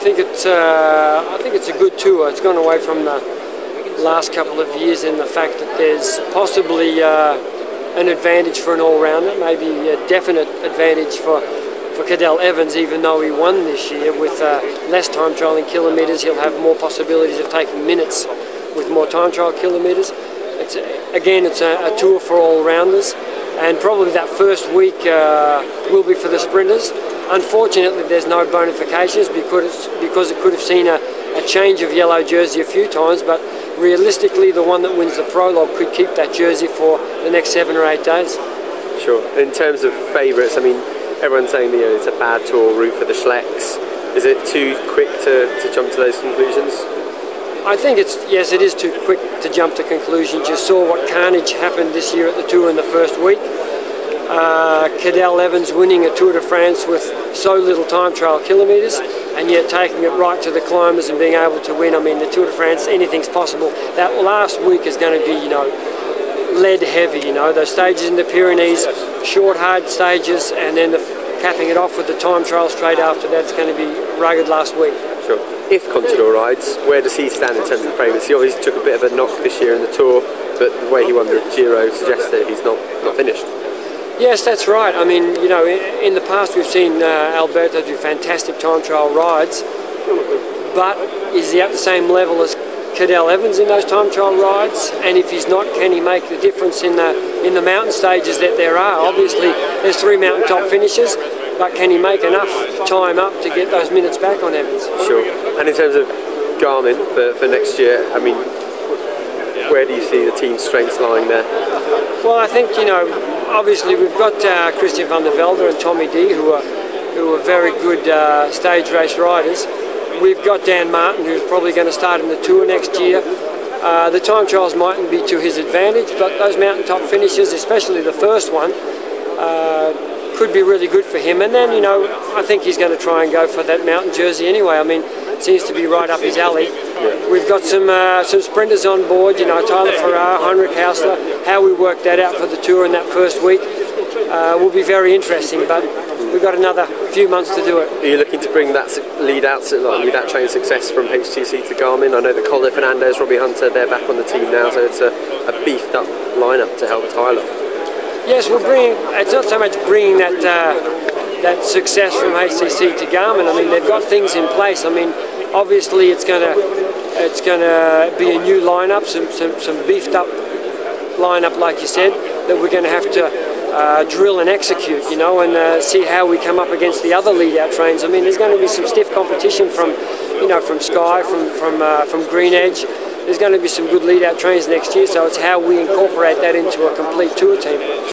I think it's a good tour. It's gone away from the last couple of years in the fact that there's possibly an advantage for an all-rounder, maybe a definite advantage for Cadel Evans, even though he won this year. With less time trialling kilometres, he'll have more possibilities of taking minutes with more time trial kilometres. It's a tour for all-rounders, and probably that first week will be for the sprinters. Unfortunately, there's no bonifications because it could have seen a change of yellow jersey a few times, but realistically the one that wins the prologue could keep that jersey for the next 7 or 8 days. Sure. In terms of favourites, I mean, everyone's saying that it's a bad tour route for the Schlecks. Is it too quick to jump to those conclusions? I think yes, it is too quick to jump to conclusions. You saw what carnage happened this year at the Tour in the first week. Cadel Evans winning a Tour de France with so little time trial kilometres, and yet taking it right to the climbers and being able to win. I mean, the Tour de France, anything's possible. That last week is going to be, lead heavy. Those stages in the Pyrenees, short, hard stages, and then capping it off with the time trial straight after that. It's going to be rugged last week. Sure. If Contador rides, where does he stand in terms of favourites? He obviously took a bit of a knock this year in the Tour, but the way he won the Giro suggests that he's not finished. Yes, that's right. I mean, in the past we've seen Alberto do fantastic time trial rides, but is he at the same level as Cadel Evans in those time trial rides? And if he's not, can he make the difference in the mountain stages that there are? Obviously, there's 3 mountaintop finishes, but can he make enough time up to get those minutes back on Evans? Sure. And in terms of Garmin for next year, I mean, where do you see the team's strengths lying there? Well, I think, obviously we've got Christian van der Velde and Tommy D, who are very good stage race riders. We've got Dan Martin, who's probably going to start in the Tour next year. The time trials mightn't be to his advantage, but those mountaintop finishes, especially the first one, could be really good for him. And then, I think he's going to try and go for that mountain jersey anyway. I mean, it seems to be right up his alley. We've got some sprinters on board, Tyler Farrar, Heinrich Hausler. How we work that out for the Tour in that first week will be very interesting, but we've got another few months to do it. Are you looking to bring that lead out train success from HTC to Garmin? I know that Colin Fernandez, Robbie Hunter, they're back on the team now, so it's a beefed up lineup to help Tyler. Yes, it's not so much bringing that success from HTC to Garmin. I mean, they've got things in place. I mean, obviously it's going to be a new lineup, some beefed up lineup, like you said, that we're going to have to drill and execute, and see how we come up against the other lead-out trains. I mean, there's going to be some stiff competition from Sky, from Green Edge. There's going to be some good lead-out trains next year, so it's how we incorporate that into a complete Tour team.